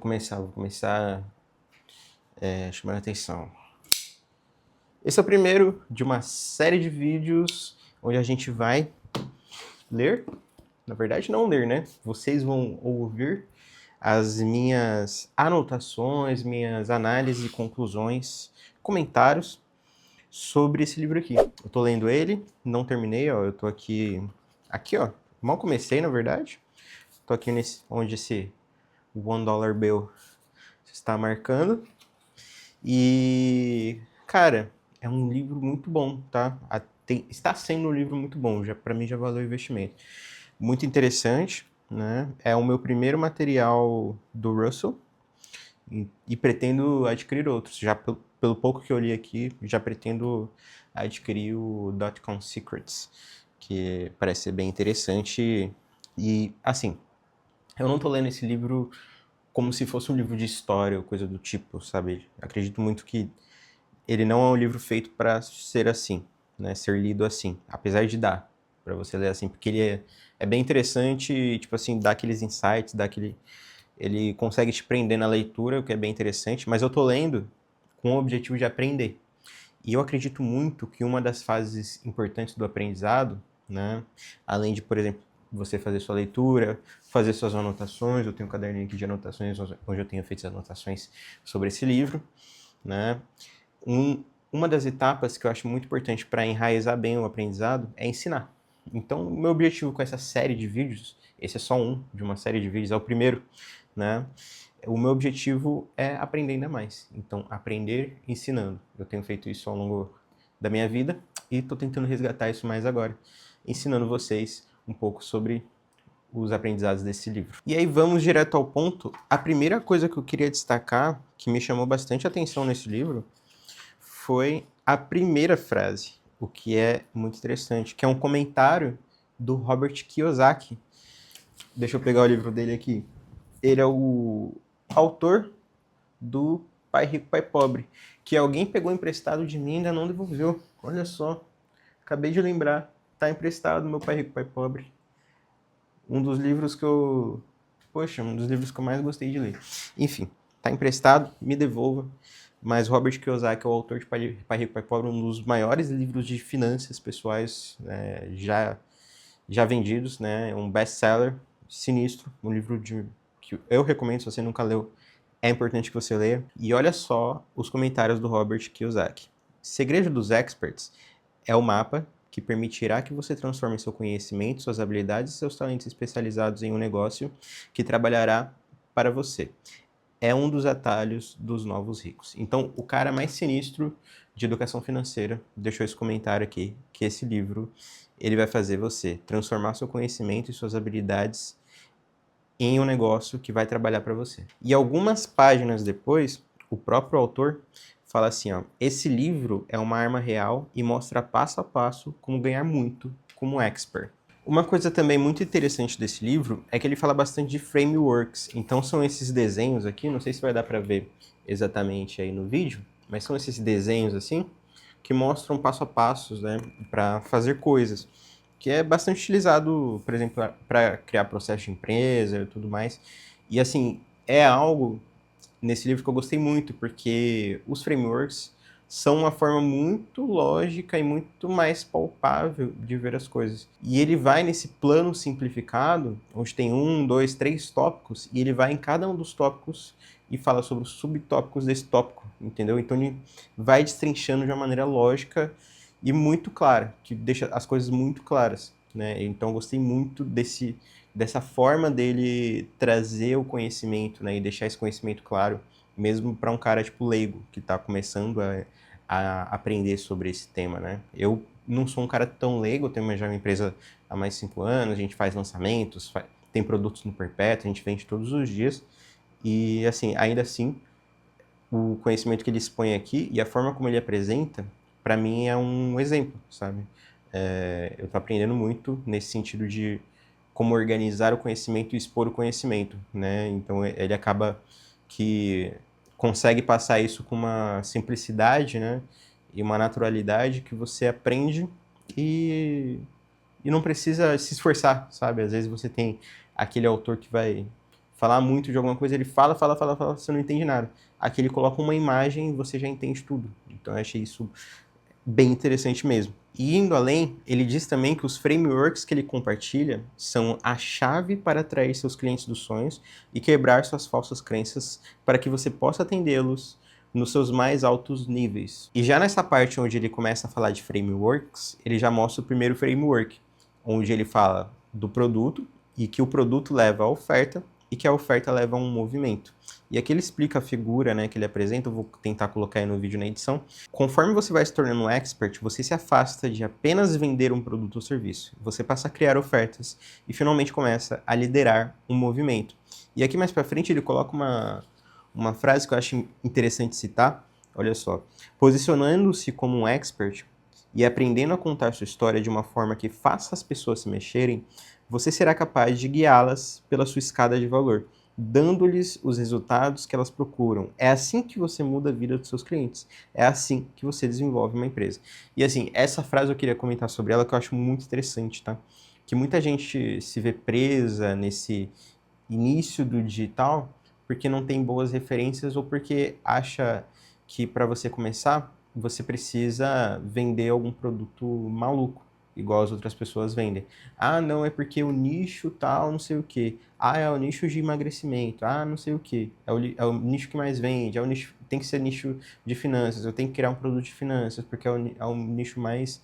vou começar chamando a atenção. Esse é o primeiro de uma série de vídeos onde a gente vai ler, na verdade não ler, né? Vocês vão ouvir as minhas anotações, minhas análises e conclusões, comentários sobre esse livro aqui. Eu tô lendo ele, não terminei, ó, eu tô aqui, ó, mal comecei, na verdade. Tô aqui onde esse $1 bill está marcando. E, cara, é um livro muito bom, tá? Está sendo um livro muito bom, para mim já valeu o investimento. Muito interessante, né? É o meu primeiro material do Russell e pretendo adquirir outros. Já pelo pouco que eu li aqui, já pretendo adquirir o Dotcom Secrets, que parece ser bem interessante. E, assim, eu não tô lendo esse livro como se fosse um livro de história ou coisa do tipo, sabe? Acredito muito que ele não é um livro feito para ser assim, né? Ser lido assim, apesar de dar para você ler assim, porque ele é bem interessante e, tipo assim, dá aqueles insights, ele consegue te prender na leitura, o que é bem interessante, mas eu tô lendo com o objetivo de aprender. E eu acredito muito que uma das fases importantes do aprendizado, né, além de, por exemplo, você fazer sua leitura, fazer suas anotações, eu tenho um caderninho aqui de anotações, onde eu tenho feito as anotações sobre esse livro, né, uma das etapas que eu acho muito importante para enraizar bem o aprendizado é ensinar. Então, o meu objetivo com essa série de vídeos, esse é só um de uma série de vídeos, é o primeiro, né? O meu objetivo é aprender ainda mais. Então, aprender ensinando. Eu tenho feito isso ao longo da minha vida e estou tentando resgatar isso mais agora, ensinando vocês um pouco sobre os aprendizados desse livro. E aí vamos direto ao ponto. A primeira coisa que eu queria destacar, que me chamou bastante atenção nesse livro, foi a primeira frase, o que é muito interessante, que é um comentário do Robert Kiyosaki. Deixa eu pegar o livro dele aqui. Ele é o autor do Pai Rico, Pai Pobre, que alguém pegou emprestado de mim e ainda não devolveu. Olha só, acabei de lembrar, tá emprestado meu Pai Rico, Pai Pobre. Um dos livros que eu mais gostei de ler. Enfim, tá emprestado, me devolva. Mas Robert Kiyosaki é o autor de Pai Rico, Pai Pobre, um dos maiores livros de finanças pessoais já vendidos, né? Um best-seller sinistro, um livro que eu recomendo, se você nunca leu, é importante que você leia. E olha só os comentários do Robert Kiyosaki. Segredo dos Experts é o mapa que permitirá que você transforme seu conhecimento, suas habilidades e seus talentos especializados em um negócio que trabalhará para você. É um dos atalhos dos novos ricos. Então, o cara mais sinistro de educação financeira deixou esse comentário aqui, que esse livro ele vai fazer você transformar seu conhecimento e suas habilidades em um negócio que vai trabalhar para você. E algumas páginas depois, o próprio autor fala assim, ó, esse livro é uma arma real e mostra passo a passo como ganhar muito como expert. Uma coisa também muito interessante desse livro é que ele fala bastante de frameworks. Então são esses desenhos aqui, não sei se vai dar para ver exatamente aí no vídeo, mas são esses desenhos assim que mostram passo a passos, né, para fazer coisas, que é bastante utilizado, por exemplo, para criar processo de empresa e tudo mais. E assim, é algo nesse livro que eu gostei muito, porque os frameworks são uma forma muito lógica e muito mais palpável de ver as coisas. E ele vai nesse plano simplificado, onde tem 1, 2, 3 tópicos, e ele vai em cada um dos tópicos e fala sobre os subtópicos desse tópico, entendeu? Então ele vai destrinchando de uma maneira lógica e muito clara, que deixa as coisas muito claras, né? Então eu gostei muito dessa forma dele trazer o conhecimento, né, e deixar esse conhecimento claro, mesmo para um cara tipo leigo, que está começando a aprender sobre esse tema, né? Eu não sou um cara tão leigo, eu tenho já uma empresa há mais de 5 anos, a gente faz lançamentos, tem produtos no Perpétuo, a gente vende todos os dias, e assim, ainda assim, o conhecimento que ele expõe aqui e a forma como ele apresenta, para mim é um exemplo, sabe? Eu estou aprendendo muito nesse sentido de como organizar o conhecimento e expor o conhecimento, né? Então ele acaba que consegue passar isso com uma simplicidade, né? E uma naturalidade que você aprende e não precisa se esforçar, sabe? Às vezes você tem aquele autor que vai falar muito de alguma coisa, ele fala, fala, fala, fala, você não entende nada. Aqui ele coloca uma imagem e você já entende tudo. Então eu achei isso bem interessante mesmo. E indo além, ele diz também que os frameworks que ele compartilha são a chave para atrair seus clientes dos sonhos e quebrar suas falsas crenças para que você possa atendê-los nos seus mais altos níveis. E já nessa parte onde ele começa a falar de frameworks, ele já mostra o primeiro framework, onde ele fala do produto e que o produto leva à oferta e que a oferta leva a um movimento. E aqui ele explica a figura, né, que ele apresenta, eu vou tentar colocar aí no vídeo na edição. Conforme você vai se tornando um expert, você se afasta de apenas vender um produto ou serviço. Você passa a criar ofertas e finalmente começa a liderar um movimento. E aqui mais para frente ele coloca uma frase que eu acho interessante citar. Olha só. Posicionando-se como um expert e aprendendo a contar sua história de uma forma que faça as pessoas se mexerem, você será capaz de guiá-las pela sua escada de valor, dando-lhes os resultados que elas procuram. É assim que você muda a vida dos seus clientes. É assim que você desenvolve uma empresa. E assim, essa frase eu queria comentar sobre ela que eu acho muito interessante, tá? Que muita gente se vê presa nesse início do digital porque não tem boas referências ou porque acha que para você começar, você precisa vender algum produto maluco, igual as outras pessoas vendem. Ah, não, é porque o nicho tal, não sei o quê. Ah, é o nicho de emagrecimento. Ah, não sei o quê. É o nicho que mais vende. É o nicho, tem que ser nicho de finanças. Eu tenho que criar um produto de finanças, porque é o nicho mais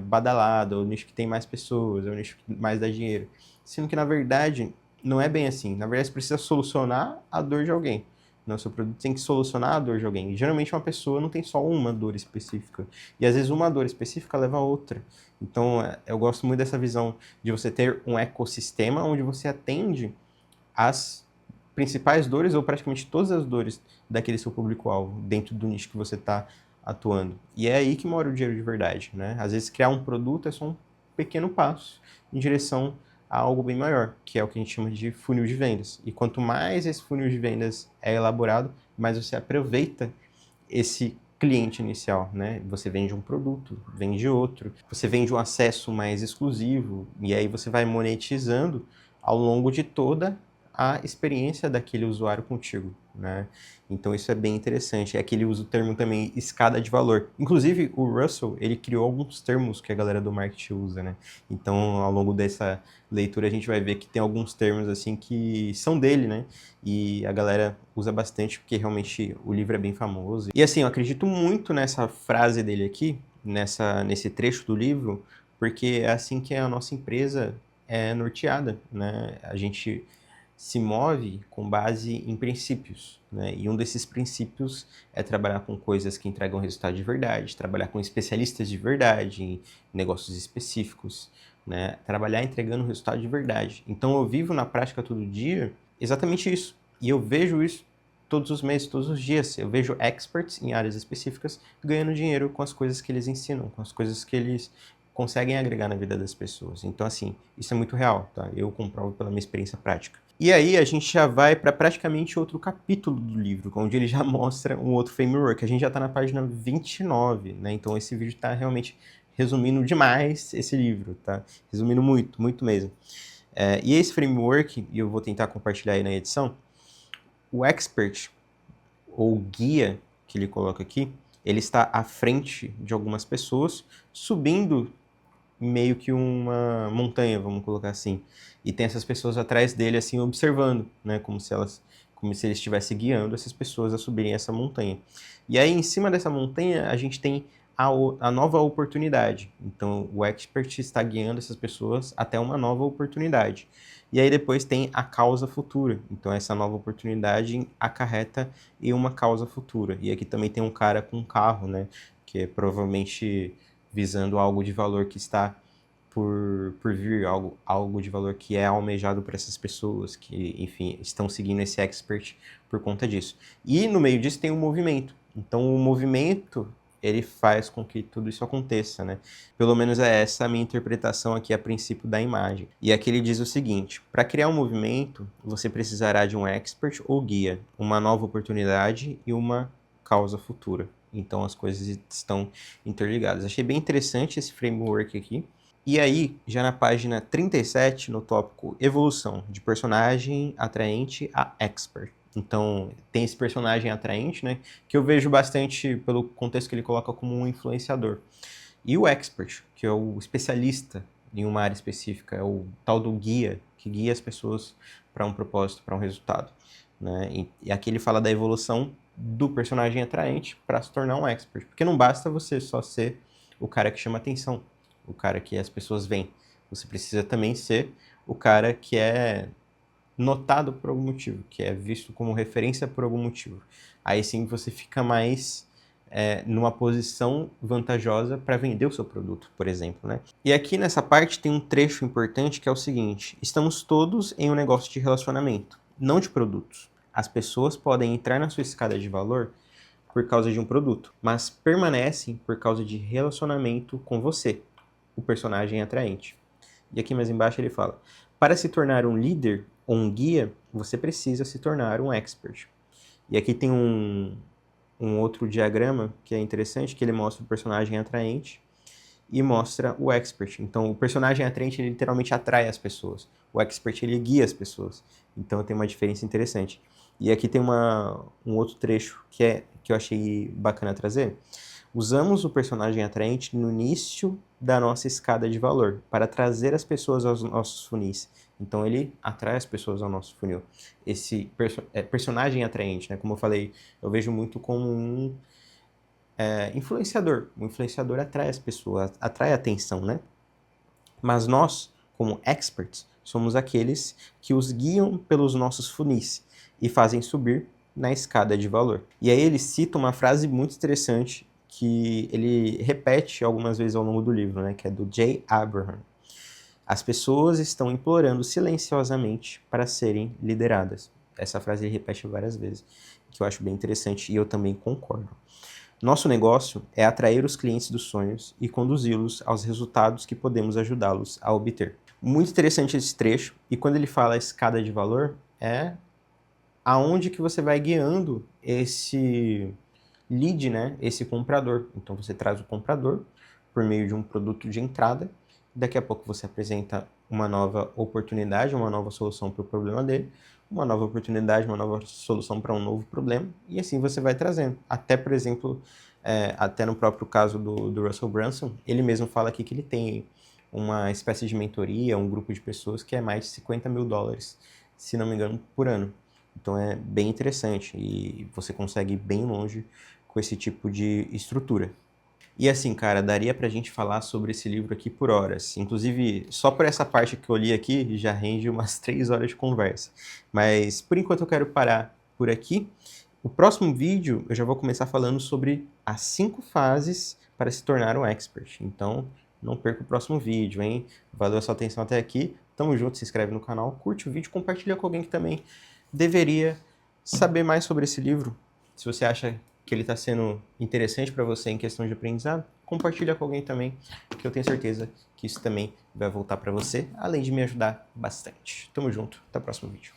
badalado, é o nicho que tem mais pessoas, é o nicho que mais dá dinheiro. Sendo que, na verdade, não é bem assim. Na verdade, você precisa solucionar a dor de alguém. Não, seu produto tem que solucionar a dor de alguém. E, geralmente, uma pessoa não tem só uma dor específica. E, às vezes, uma dor específica leva a outra. Então, eu gosto muito dessa visão de você ter um ecossistema onde você atende as principais dores, ou praticamente todas as dores daquele seu público-alvo, dentro do nicho que você está atuando. E é aí que mora o dinheiro de verdade, né? Às vezes, criar um produto é só um pequeno passo em direção a algo bem maior, que é o que a gente chama de funil de vendas. E quanto mais esse funil de vendas é elaborado, mais você aproveita esse cliente inicial, né? Você vende um produto, vende outro, você vende um acesso mais exclusivo, e aí você vai monetizando ao longo de toda a experiência daquele usuário contigo, né? Então isso é bem interessante. É que ele usa o termo também escada de valor. Inclusive o Russell, ele criou alguns termos que a galera do marketing usa, né? Então ao longo dessa leitura a gente vai ver que tem alguns termos assim que são dele, né? E a galera usa bastante porque realmente o livro é bem famoso. E assim, eu acredito muito nessa frase dele aqui, nesse trecho do livro, porque é assim que a nossa empresa é norteada, né? A gente se move com base em princípios, né? E um desses princípios é trabalhar com coisas que entregam resultado de verdade, trabalhar com especialistas de verdade, em negócios específicos, né? Trabalhar entregando resultado de verdade. Então eu vivo na prática todo dia exatamente isso. E eu vejo isso todos os meses, todos os dias. Eu vejo experts em áreas específicas ganhando dinheiro com as coisas que eles ensinam, com as coisas que eles conseguem agregar na vida das pessoas. Então, assim, isso é muito real, tá? Eu comprovo pela minha experiência prática. E aí a gente já vai para praticamente outro capítulo do livro, onde ele já mostra um outro framework. A gente já está na página 29, né? Então esse vídeo está realmente resumindo demais esse livro, tá? Resumindo muito, muito mesmo. E esse framework, e eu vou tentar compartilhar aí na edição, o expert, ou guia, que ele coloca aqui, ele está à frente de algumas pessoas, subindo meio que uma montanha, vamos colocar assim. E tem essas pessoas atrás dele, assim, observando, né? Como se ele estivesse guiando essas pessoas a subirem essa montanha. E aí, em cima dessa montanha, a gente tem a nova oportunidade. Então, o expert está guiando essas pessoas até uma nova oportunidade. E aí depois tem a causa futura. Então, essa nova oportunidade acarreta em uma causa futura. E aqui também tem um cara com um carro, né? Que é provavelmente visando algo de valor que está por vir, algo de valor que é almejado por essas pessoas, que, enfim, estão seguindo esse expert por conta disso. E no meio disso tem um movimento. Então, o movimento, ele faz com que tudo isso aconteça, né? Pelo menos é essa a minha interpretação aqui a princípio da imagem. E aqui ele diz o seguinte: para criar um movimento, você precisará de um expert ou guia, uma nova oportunidade e uma causa futura. Então as coisas estão interligadas. Achei bem interessante esse framework aqui. E aí, já na página 37, no tópico evolução, de personagem atraente a expert. Então, tem esse personagem atraente, né, que eu vejo bastante pelo contexto que ele coloca como um influenciador. E o expert, que é o especialista em uma área específica, é o tal do guia, que guia as pessoas para um propósito, para um resultado, né? E aqui ele fala da evolução do personagem atraente para se tornar um expert, porque não basta você só ser o cara que chama atenção, o cara que as pessoas veem. Você precisa também ser o cara que é notado por algum motivo, que é visto como referência por algum motivo. Aí sim você fica mais numa posição vantajosa para vender o seu produto, por exemplo, né? E aqui nessa parte tem um trecho importante que é o seguinte: estamos todos em um negócio de relacionamento, não de produtos. As pessoas podem entrar na sua escada de valor por causa de um produto, mas permanecem por causa de relacionamento com você, o personagem atraente. E aqui mais embaixo ele fala: para se tornar um líder ou um guia, você precisa se tornar um expert. E aqui tem um outro diagrama que é interessante, que ele mostra o personagem atraente e mostra o expert. Então, o personagem atraente, ele literalmente atrai as pessoas. O expert, ele guia as pessoas. Então, tem uma diferença interessante. E aqui tem um outro trecho que eu achei bacana trazer. Usamos o personagem atraente no início da nossa escada de valor para trazer as pessoas aos nossos funis. Então ele atrai as pessoas ao nosso funil. Esse personagem atraente, né? Como eu falei, eu vejo muito como um influenciador. O influenciador atrai as pessoas, atrai a atenção, né? Mas nós, como experts, somos aqueles que os guiam pelos nossos funis e fazem subir na escada de valor. E aí ele cita uma frase muito interessante que ele repete algumas vezes ao longo do livro, né, que é do Jay Abraham. As pessoas estão implorando silenciosamente para serem lideradas. Essa frase ele repete várias vezes, que eu acho bem interessante e eu também concordo. Nosso negócio é atrair os clientes dos sonhos e conduzi-los aos resultados que podemos ajudá-los a obter. Muito interessante esse trecho, e quando ele fala escada de valor, é aonde que você vai guiando esse lead, né? Esse comprador. Então você traz o comprador por meio de um produto de entrada, daqui a pouco você apresenta uma nova oportunidade, uma nova solução para o problema dele, uma nova oportunidade, uma nova solução para um novo problema, e assim você vai trazendo. Até, por exemplo, até no próprio caso do Russell Brunson, ele mesmo fala aqui que ele tem uma espécie de mentoria, um grupo de pessoas que é mais de $50.000, se não me engano, por ano. Então é bem interessante e você consegue ir bem longe com esse tipo de estrutura. E assim, cara, daria pra gente falar sobre esse livro aqui por horas. Inclusive, só por essa parte que eu li aqui, já rende umas 3 horas de conversa. Mas, por enquanto, eu quero parar por aqui. O próximo vídeo, eu já vou começar falando sobre as 5 fases para se tornar um expert. Então, não perca o próximo vídeo, hein? Valeu a sua atenção até aqui. Tamo junto, se inscreve no canal, curte o vídeo, compartilha com alguém que também deveria saber mais sobre esse livro. Se você acha que ele está sendo interessante para você em questão de aprendizado, compartilha com alguém também, que eu tenho certeza que isso também vai voltar para você, além de me ajudar bastante. Tamo junto, até o próximo vídeo.